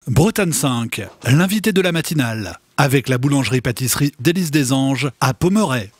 Bretagne 5, l'invité de la matinale, avec la boulangerie-pâtisserie d'Élise des Anges à Pommerais.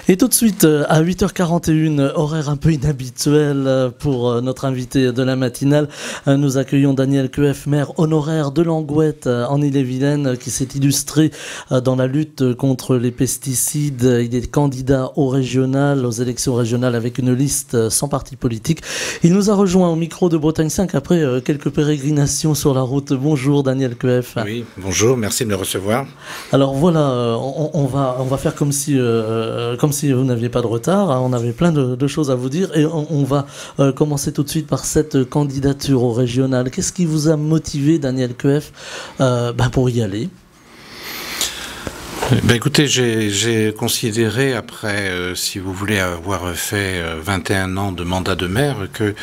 Et tout de suite, à 8h41, horaire un peu inhabituel pour notre invité de la matinale, nous accueillons Daniel Queff, maire honoraire de Langouette en Ille-et-Vilaine, qui s'est illustré dans la lutte contre les pesticides. Il est candidat aux élections régionales avec une liste sans parti politique. Il nous a rejoint au micro de Bretagne 5 après quelques pérégrinations sur la route. Bonjour Daniel Queff. Oui, bonjour, merci de me recevoir. Alors voilà, on va faire comme si vous n'aviez pas de retard, hein. On avait plein de choses à vous dire et on va commencer tout de suite par cette candidature au régional. Qu'est-ce qui vous a motivé, Daniel Queff, pour y aller ? Écoutez, j'ai considéré, après, si vous voulez, avoir fait 21 ans de mandat de maire, que,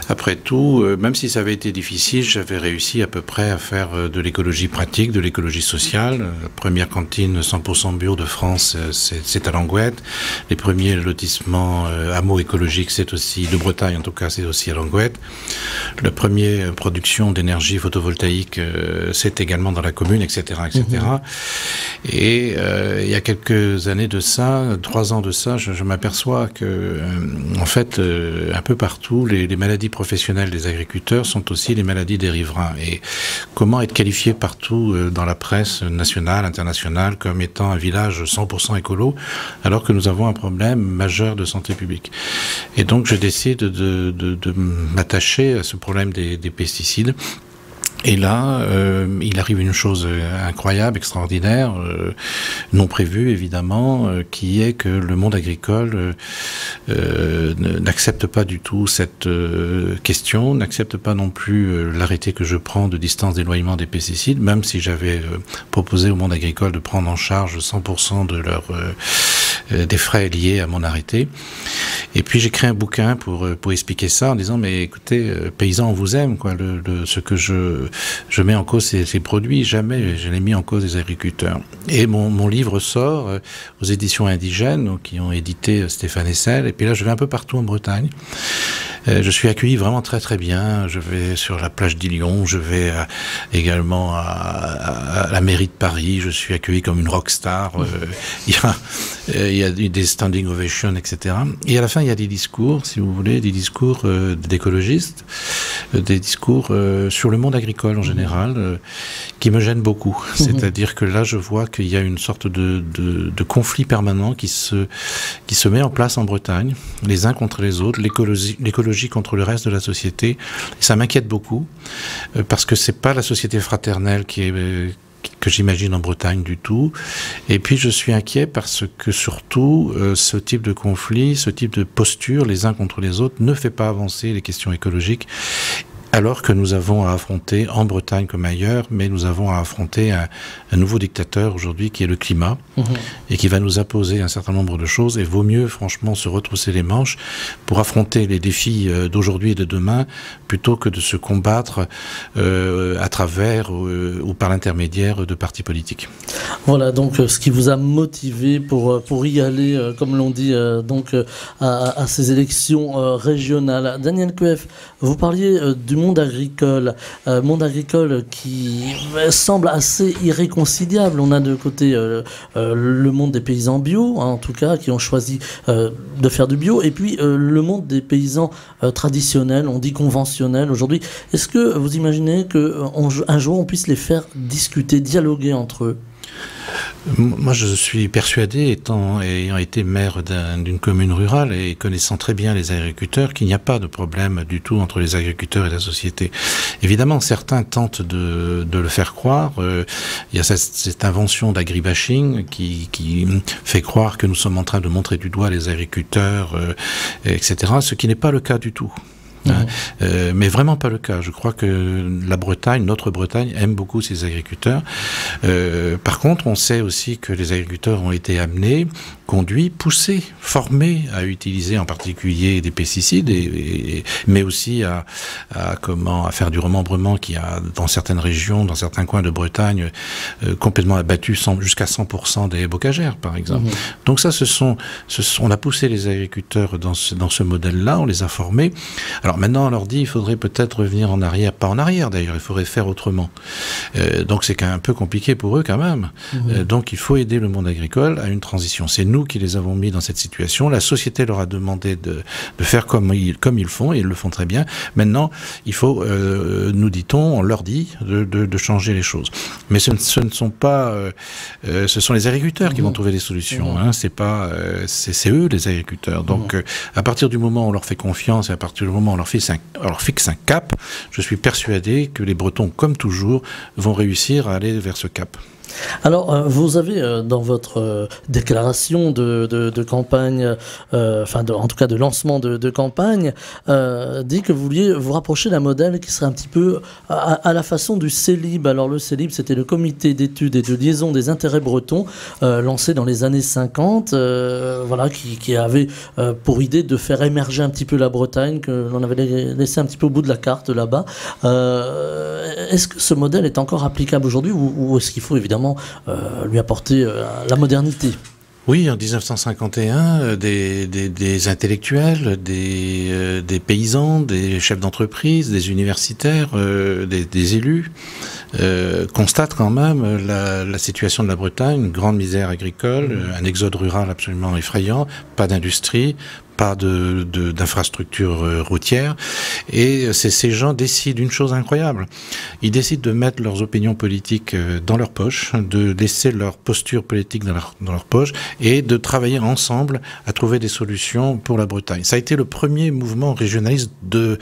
après tout, même si ça avait été difficile, j'avais réussi à peu près à faire de l'écologie pratique, de l'écologie sociale. La première cantine 100% bio de France, c'est à Langouette. Les premiers lotissements hameaux écologiques, c'est aussi, de Bretagne en tout cas, c'est aussi à Langouette. La première production d'énergie photovoltaïque, c'est également dans la commune, etc., etc. Et il y a quelques années de ça, 3 ans de ça, je m'aperçois que, en fait, un peu partout, les maladies professionnelles des agriculteurs sont aussi les maladies des riverains. Et comment être qualifié partout dans la presse nationale, internationale, comme étant un village 100% écolo, alors que nous avons un problème majeur de santé publique. Et donc, je décide de m'attacher à ce problème des pesticides. Et là, il arrive une chose incroyable, extraordinaire, non prévue évidemment, qui est que le monde agricole n'accepte pas du tout cette question, n'accepte pas non plus l'arrêté que je prends de distance d'éloignement des pesticides, même si j'avais proposé au monde agricole de prendre en charge 100% de des frais liés à mon arrêté. Et puis j'ai créé un bouquin pour expliquer ça en disant mais écoutez, paysans, on vous aime, quoi. Ce que je mets en cause ces produits, jamais je n'ai mis en cause les agriculteurs. Et mon livre sort aux éditions indigènes qui ont édité Stéphane Hessel. Et puis là je vais un peu partout en Bretagne. Je suis accueilli vraiment très très bien. Je vais sur la plage d'Illion, je vais également à la mairie de Paris. Je suis accueilli comme une rockstar. Il y a des standing ovations, etc. Et à la fin, il y a des discours, si vous voulez, des discours d'écologistes, des discours sur le monde agricole en général, qui me gênent beaucoup. C'est-à-dire que là, je vois qu'il y a une sorte de conflit permanent qui se met en place en Bretagne, les uns contre les autres, l'écologie contre le reste de la société. Et ça m'inquiète beaucoup, parce que c'est pas la société fraternelle que j'imagine en Bretagne du tout. Et puis je suis inquiet parce que surtout ce type de conflit, ce type de posture les uns contre les autres ne fait pas avancer les questions écologiques, alors que nous avons à affronter, en Bretagne comme ailleurs, mais nous avons à affronter un nouveau dictateur aujourd'hui qui est le climat, et qui va nous imposer un certain nombre de choses, et vaut mieux franchement se retrousser les manches pour affronter les défis d'aujourd'hui et de demain, plutôt que de se combattre à travers ou par l'intermédiaire de partis politiques. Voilà donc ce qui vous a motivé pour y aller, comme l'on dit, à ces élections régionales. Daniel Queff, vous parliez du monde agricole qui semble assez irréconciliable. On a de côté le monde des paysans bio, hein, en tout cas, qui ont choisi de faire du bio, et puis le monde des paysans traditionnels, on dit conventionnels aujourd'hui. Est-ce que vous imaginez qu'un jour on puisse les faire discuter, dialoguer entre eux ? Moi, je suis persuadé, ayant été maire d'une commune rurale et connaissant très bien les agriculteurs, qu'il n'y a pas de problème du tout entre les agriculteurs et la société. Évidemment, certains tentent de le faire croire. Il y a cette invention d'agribashing qui fait croire que nous sommes en train de montrer du doigt les agriculteurs, etc., ce qui n'est pas le cas du tout. Mais vraiment pas le cas. Je crois que notre Bretagne aime beaucoup ses agriculteurs. Par contre, on sait aussi que les agriculteurs ont été amenés, conduits, poussés, formés à utiliser en particulier des pesticides, mais aussi à faire du remembrement qui a, dans certaines régions, dans certains coins de Bretagne, complètement abattu jusqu'à 100% des bocagères, par exemple. Donc ça, on a poussé les agriculteurs dans ce modèle-là, on les a formés. Alors Maintenant, on leur dit, il faudrait peut-être revenir en arrière, pas en arrière d'ailleurs, il faudrait faire autrement. Donc c'est un peu compliqué pour eux quand même. Donc il faut aider le monde agricole à une transition. C'est nous qui les avons mis dans cette situation. La société leur a demandé de faire comme ils font, et ils le font très bien. Maintenant, il faut, nous dit-on, on leur dit de changer les choses. Mais ce ne sont pas, ce sont les agriculteurs qui vont trouver des solutions. Hein. C'est eux les agriculteurs. Donc à partir du moment où on leur fait confiance et à partir du moment où on leur fixe un cap, je suis persuadé que les Bretons, comme toujours, vont réussir à aller vers ce cap. Alors, vous avez dans votre déclaration de campagne, en tout cas de lancement de campagne, dit que vous vouliez vous rapprocher d'un modèle qui serait un petit peu à la façon du CELIB. Alors le CELIB, c'était le comité d'études et de liaison des intérêts bretons, lancé dans les années 50, qui avait pour idée de faire émerger un petit peu la Bretagne, que l'on avait laissé un petit peu au bout de la carte là-bas. Est-ce que ce modèle est encore applicable aujourd'hui, ou est-ce qu'il faut évidemment lui apporter la modernité? Oui, en 1951, des intellectuels, des paysans, des chefs d'entreprise, des universitaires, des élus constatent quand même la situation de la Bretagne, une grande misère agricole, un exode rural absolument effrayant, pas d'industrie, pas d'infrastructures routières, et ces gens décident une chose incroyable. Ils décident de mettre leurs opinions politiques dans leur poche, de laisser leur posture politique dans leur poche, et de travailler ensemble à trouver des solutions pour la Bretagne. Ça a été le premier mouvement régionaliste de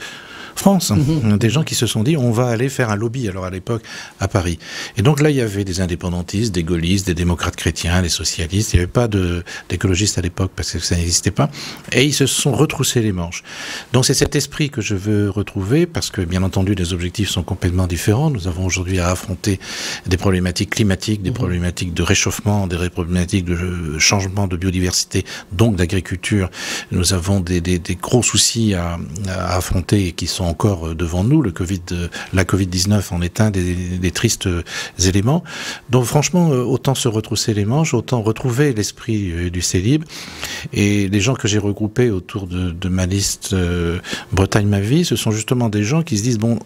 France, des gens qui se sont dit on va aller faire un lobby, alors à l'époque à Paris. Et donc là il y avait des indépendantistes, des gaullistes, des démocrates chrétiens, des socialistes, il n'y avait pas d'écologistes à l'époque parce que ça n'existait pas, et ils se sont retroussés les manches. Donc c'est cet esprit que je veux retrouver, parce que bien entendu les objectifs sont complètement différents. Nous avons aujourd'hui à affronter des problématiques climatiques, des problématiques de réchauffement, des problématiques de changement de biodiversité, donc d'agriculture. Nous avons des gros soucis à affronter qui sont encore devant nous. La Covid-19 en est un des tristes éléments. Donc franchement, autant se retrousser les manches, autant retrouver l'esprit du CELIB. Et les gens que j'ai regroupés autour de ma liste Bretagne ma vie, ce sont justement des gens qui se disent, bon,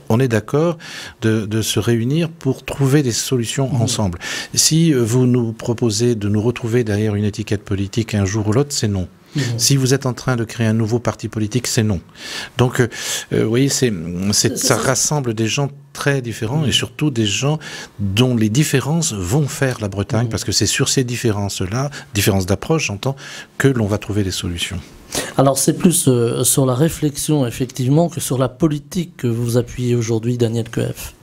on est d'accord de se réunir pour trouver des solutions ensemble. Si vous nous proposez de nous retrouver derrière une étiquette politique un jour ou l'autre, c'est non. Si vous êtes en train de créer un nouveau parti politique, c'est non. Donc, vous voyez, ça rassemble des gens très différents et surtout des gens dont les différences vont faire la Bretagne, parce que c'est sur ces différences-là, différences d'approche, j'entends, que l'on va trouver des solutions. Alors c'est plus sur la réflexion, effectivement, que sur la politique que vous appuyez aujourd'hui, Daniel Coef.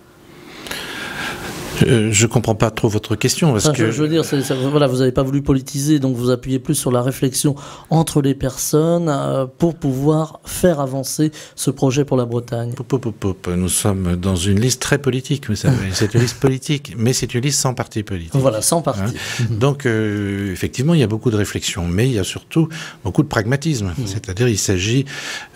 Je comprends pas trop votre question. Parce que... Je veux dire, voilà, vous n'avez pas voulu politiser, donc vous appuyez plus sur la réflexion entre les personnes pour pouvoir faire avancer ce projet pour la Bretagne. Nous sommes dans une liste très politique, vous savez. C'est une liste politique, mais c'est une liste sans parti politique. Voilà, sans parti. Hein. Donc, effectivement, il y a beaucoup de réflexion, mais il y a surtout beaucoup de pragmatisme. C'est-à-dire, il s'agit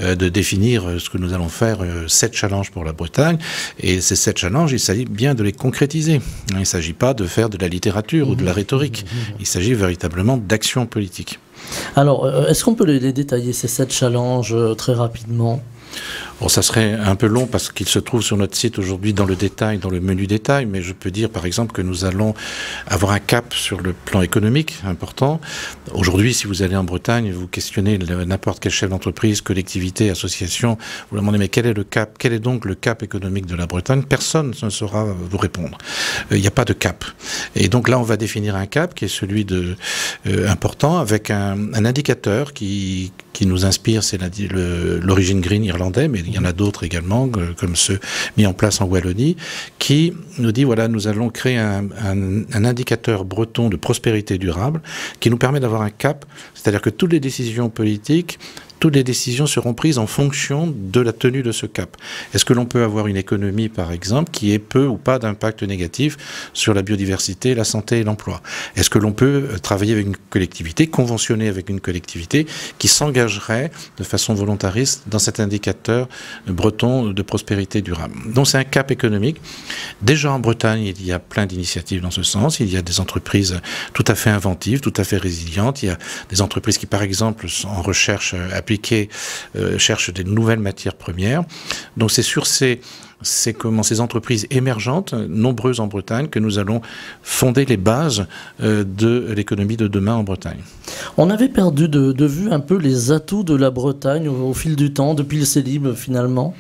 de définir ce que nous allons faire, 7 challenges pour la Bretagne, et ces 7 challenges, il s'agit bien de les concrétiser. Il ne s'agit pas de faire de la littérature ou de la rhétorique. Il s'agit véritablement d'action politique. Alors, est-ce qu'on peut les détailler, ces 7 challenges, très rapidement ? Bon, ça serait un peu long parce qu'il se trouve sur notre site aujourd'hui dans le détail, dans le menu détail, mais je peux dire par exemple que nous allons avoir un cap sur le plan économique important. Aujourd'hui, si vous allez en Bretagne, vous questionnez n'importe quel chef d'entreprise, collectivité, association, vous leur demandez mais quel est le cap, quel est donc le cap économique de la Bretagne? Personne ne saura vous répondre. Il n'y a pas de cap. Et donc là, on va définir un cap qui est celui important avec un indicateur qui nous inspire, c'est l'origine green irlandais, mais il y en a d'autres également, comme ceux mis en place en Wallonie, qui nous dit, voilà, nous allons créer un indicateur breton de prospérité durable qui nous permet d'avoir un cap, c'est-à-dire que toutes les décisions politiques, toutes les décisions seront prises en fonction de la tenue de ce cap. Est-ce que l'on peut avoir une économie, par exemple, qui ait peu ou pas d'impact négatif sur la biodiversité, la santé et l'emploi? Est-ce que l'on peut travailler avec une collectivité, conventionner avec une collectivité qui s'engagerait de façon volontariste dans cet indicateur breton de prospérité durable? Donc c'est un cap économique. Déjà en Bretagne, il y a plein d'initiatives dans ce sens. Il y a des entreprises tout à fait inventives, tout à fait résilientes. Il y a des entreprises qui, par exemple, sont en recherche appliquée appliquer, cherchent des nouvelles matières premières. Donc c'est sur ces entreprises émergentes, nombreuses en Bretagne, que nous allons fonder les bases de l'économie de demain en Bretagne. On avait perdu de vue un peu les atouts de la Bretagne au fil du temps, depuis le Célib finalement.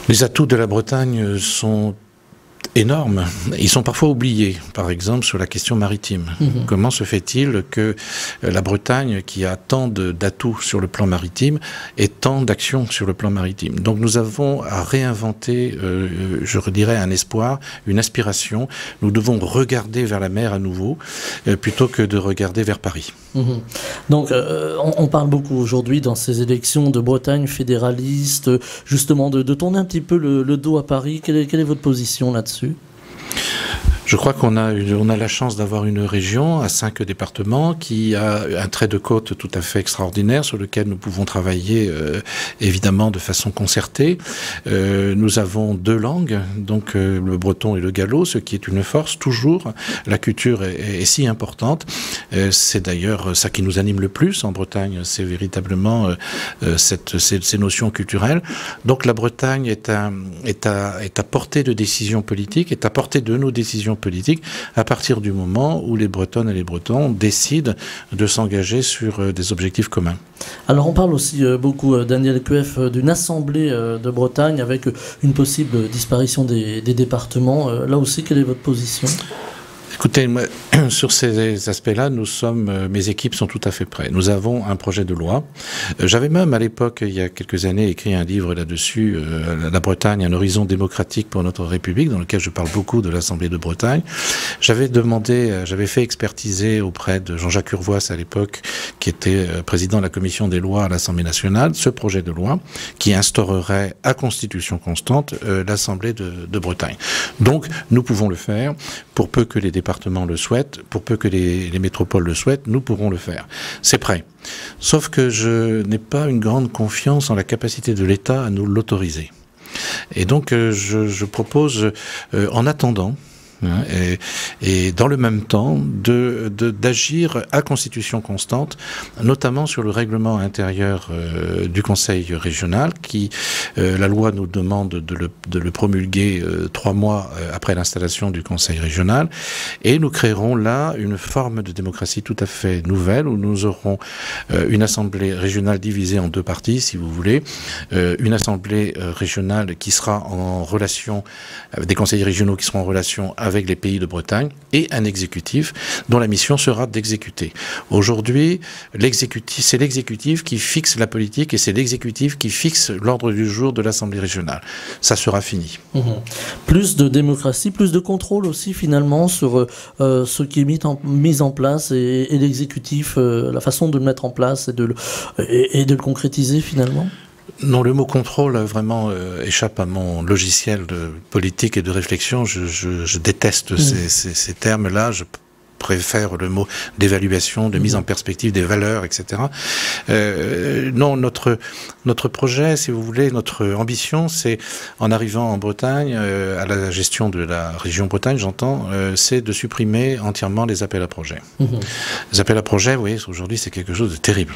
Les atouts de la Bretagne sont énormes. Ils sont parfois oubliés, par exemple sur la question maritime. Comment se fait-il que la Bretagne, qui a tant d'atouts sur le plan maritime, ait tant d'actions sur le plan maritime? Donc nous avons à réinventer, je dirais, un espoir, une aspiration. Nous devons regarder vers la mer à nouveau, plutôt que de regarder vers Paris. Donc on parle beaucoup aujourd'hui dans ces élections de Bretagne fédéraliste, justement de tourner un petit peu le dos à Paris. Quelle est votre position là-dessus ? Je crois qu'on a la chance d'avoir une région à 5 départements qui a un trait de côte tout à fait extraordinaire sur lequel nous pouvons travailler évidemment de façon concertée. Nous avons 2 langues, donc le breton et le gallo, ce qui est une force toujours. La culture est si importante. C'est d'ailleurs ça qui nous anime le plus en Bretagne, c'est véritablement ces notions culturelles. Donc la Bretagne est à portée de décision politique, est à portée de nos décisions politique à partir du moment où les Bretonnes et les Bretons décident de s'engager sur des objectifs communs. Alors on parle aussi beaucoup, Daniel Cueff, d'une assemblée de Bretagne avec une possible disparition des départements. Là aussi, quelle est votre position ? Écoutez, moi, sur ces aspects-là, mes équipes sont tout à fait prêtes. Nous avons un projet de loi. J'avais même, à l'époque, il y a quelques années, écrit un livre là-dessus, La Bretagne, un horizon démocratique pour notre République, dans lequel je parle beaucoup de l'Assemblée de Bretagne. J'avais fait expertiser auprès de Jean-Jacques Urvoas, à l'époque, qui était président de la Commission des lois à l'Assemblée nationale, ce projet de loi qui instaurerait à constitution constante l'Assemblée de Bretagne. Donc, nous pouvons le faire, pour peu que les départements le souhaitent, pour peu que les métropoles le souhaitent, nous pourrons le faire. C'est prêt. Sauf que je n'ai pas une grande confiance en la capacité de l'État à nous l'autoriser. Et donc je propose, en attendant, et dans le même temps d'agir à constitution constante, notamment sur le règlement intérieur du Conseil régional, qui la loi nous demande de le promulguer 3 mois après l'installation du Conseil régional, et nous créerons là une forme de démocratie tout à fait nouvelle, où nous aurons une assemblée régionale divisée en 2 parties, si vous voulez, une assemblée régionale qui sera en relation, des conseillers régionaux qui seront en relation avec les pays de Bretagne, et un exécutif dont la mission sera d'exécuter. Aujourd'hui, c'est l'exécutif qui fixe la politique et c'est l'exécutif qui fixe l'ordre du jour de l'Assemblée régionale. Ça sera fini. Plus de démocratie, plus de contrôle aussi finalement sur ce qui est mis en place et l'exécutif, la façon de le mettre en place et de le concrétiser finalement. Non, le mot contrôle vraiment échappe à mon logiciel de politique et de réflexion. Je déteste ces termes-là. Je préfère le mot d'évaluation, de mise en perspective des valeurs, etc. Non, notre projet, si vous voulez, notre ambition, c'est, en arrivant en Bretagne, à la gestion de la région Bretagne, j'entends, c'est de supprimer entièrement les appels à projets. Les appels à projets, vous voyez, aujourd'hui, c'est quelque chose de terrible.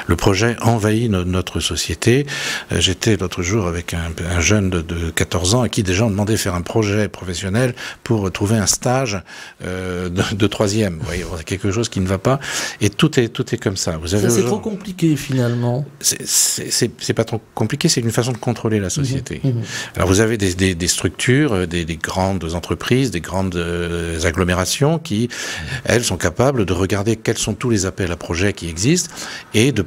Le projet envahit notre société. J'étais l'autre jour avec un jeune de 14 ans à qui des gens demandaient de faire un projet professionnel pour trouver un stage de 3e. Vous voyez, quelque chose qui ne va pas. Et tout est comme ça. C'est trop compliqué finalement. C'est pas trop compliqué, c'est une façon de contrôler la société. Alors vous avez des structures, des grandes entreprises, des grandes agglomérations qui, elles, sont capables de regarder quels sont tous les appels à projets qui existent et de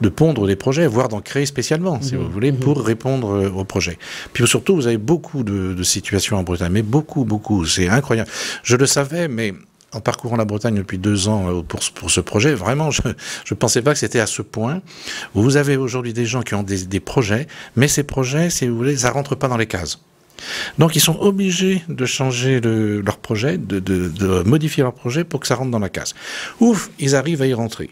pondre des projets, voire d'en créer spécialement, si vous voulez, pour répondre aux projets. Puis surtout, vous avez beaucoup de situations en Bretagne, mais beaucoup, c'est incroyable. Je le savais, mais en parcourant la Bretagne depuis 2 ans pour ce projet, vraiment, je ne pensais pas que c'était à ce point, où vous avez aujourd'hui des gens qui ont des projets, mais ces projets, si vous voulez, ça rentre pas dans les cases. Donc ils sont obligés de changer leur projet, de modifier leur projet pour que ça rentre dans la case. Ouf, ils arrivent à y rentrer.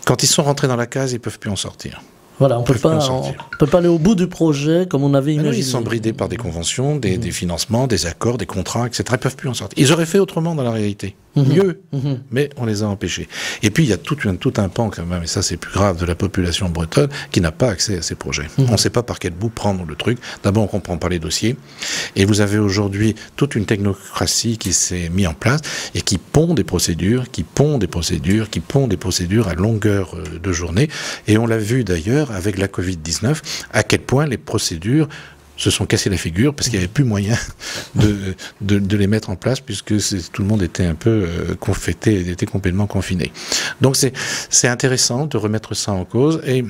Quand ils sont rentrés dans la case, ils ne peuvent plus en sortir. Voilà, on peut pas aller au bout du projet comme on avait imaginé. Ils sont bridés par des conventions, des financements, des accords, des contrats, etc. Ils ne peuvent plus en sortir. Ils auraient fait autrement dans la réalité. Mieux, mais on les a empêchés. Et puis il y a tout un pan quand même, et ça c'est plus grave, de la population bretonne qui n'a pas accès à ces projets. On ne sait pas par quel bout prendre le truc. D'abord on ne comprend pas les dossiers, et vous avez aujourd'hui toute une technocratie qui s'est mise en place et qui pond des procédures, à longueur de journée. Et on l'a vu d'ailleurs avec la Covid-19, à quel point les procédures se sont cassés la figure parce qu'il n'y avait plus moyen de les mettre en place puisque tout le monde était un peu était complètement confiné. Donc c'est intéressant de remettre ça en cause et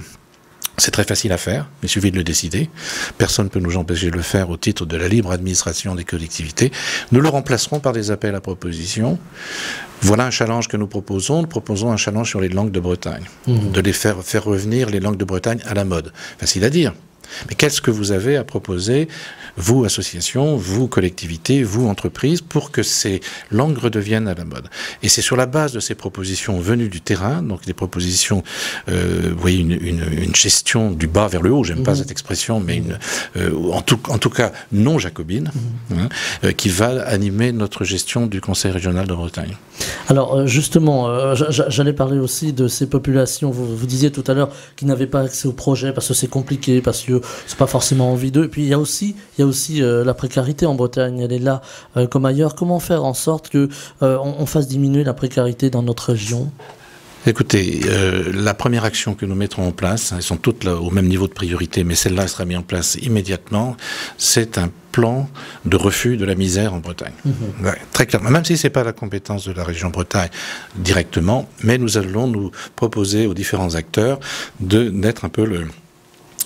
c'est très facile à faire, il suffit de le décider. Personne ne peut nous empêcher de le faire au titre de la libre administration des collectivités. Nous le remplacerons par des appels à propositions. Voilà un challenge que nous proposons. Nous proposons un challenge sur les langues de Bretagne. De les faire revenir les langues de Bretagne à la mode. Facile à dire. Mais qu'est-ce que vous avez à proposer, vous, associations, vous, collectivités, vous, entreprises, pour que ces langues redeviennent à la mode? Et c'est sur la base de ces propositions venues du terrain, donc des propositions, vous voyez, une gestion du bas vers le haut, j'aime pas cette expression, mais en tout cas non jacobine, qui va animer notre gestion du Conseil régional de Bretagne. Alors justement, j'allais parler aussi de ces populations. Vous disiez tout à l'heure qu'ils n'avaient pas accès au projet parce que c'est compliqué, parce que c'est pas forcément envie d'eux. Et puis il y a aussi la précarité en Bretagne. Elle est là comme ailleurs. Comment faire en sorte que on fasse diminuer la précarité dans notre région? Écoutez, la première action que nous mettrons en place, elles sont toutes là, au même niveau de priorité, mais celle-là sera mise en place immédiatement, c'est un plan de refus de la misère en Bretagne. Ouais, très clairement, même si ce n'est pas la compétence de la région Bretagne directement, mais nous allons nous proposer aux différents acteurs d'être un peu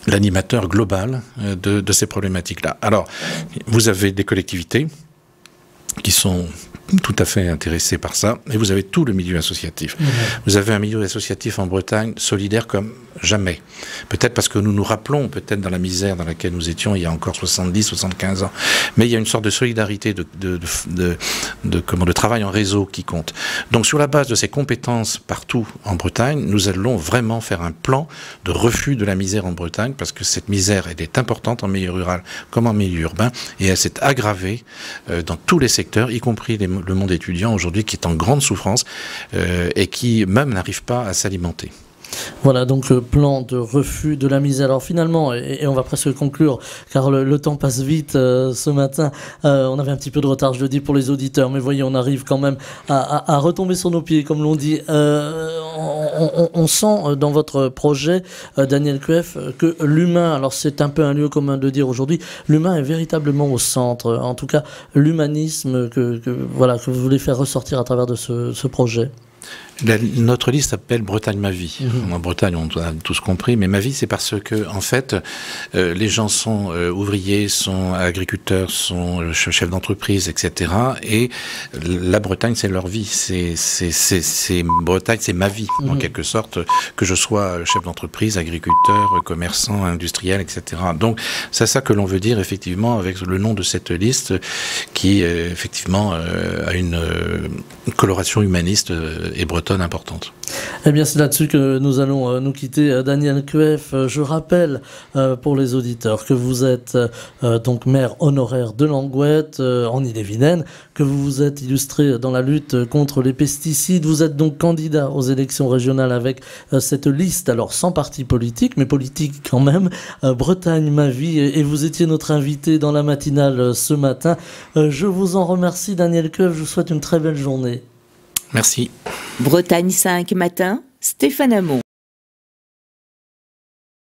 l'animateur global de ces problématiques-là. Alors, vous avez des collectivités qui sont tout à fait intéressés par ça, et vous avez tout le milieu associatif. Vous avez un milieu associatif en Bretagne solidaire comme jamais. Peut-être parce que nous nous rappelons, peut-être dans la misère dans laquelle nous étions il y a encore 70, 75 ans, mais il y a une sorte de solidarité, de travail en réseau qui compte. Donc sur la base de ces compétences partout en Bretagne, nous allons vraiment faire un plan de refus de la misère en Bretagne, parce que cette misère, elle est importante en milieu rural comme en milieu urbain, et elle s'est aggravée dans tous les secteurs, y compris le monde étudiant aujourd'hui qui est en grande souffrance et qui même n'arrive pas à s'alimenter. Voilà donc le plan de refus de la misère. Alors finalement, et on va presque conclure car le temps passe vite ce matin, on avait un petit peu de retard, je le dis pour les auditeurs, mais voyez, on arrive quand même à retomber sur nos pieds comme l'on dit. On sent dans votre projet, Daniel Cueff, que l'humain, alors c'est un peu un lieu commun de dire aujourd'hui, l'humain est véritablement au centre, en tout cas l'humanisme que vous voulez faire ressortir à travers de ce projet. Notre liste s'appelle Bretagne ma vie. En Bretagne, on a tous compris, mais ma vie, c'est parce que, en fait, les gens sont ouvriers, sont agriculteurs, sont chefs d'entreprise, etc. Et la Bretagne, c'est leur vie. Bretagne, c'est ma vie, en quelque sorte, que je sois chef d'entreprise, agriculteur, commerçant, industriel, etc. Donc, c'est ça que l'on veut dire, effectivement, avec le nom de cette liste, qui, effectivement, a une coloration humaniste et bretonne importante. Eh bien, c'est là-dessus que nous allons nous quitter. Daniel Cueff, je rappelle pour les auditeurs que vous êtes donc maire honoraire de Languette en Ille-et-Vilaine, que vous vous êtes illustré dans la lutte contre les pesticides. Vous êtes donc candidat aux élections régionales avec cette liste, alors sans parti politique, mais politique quand même, Bretagne ma vie, et vous étiez notre invité dans la matinale ce matin. Je vous en remercie, Daniel Cueff, je vous souhaite une très belle journée. Merci. Bretagne 5 matin, Stéphane Hamon.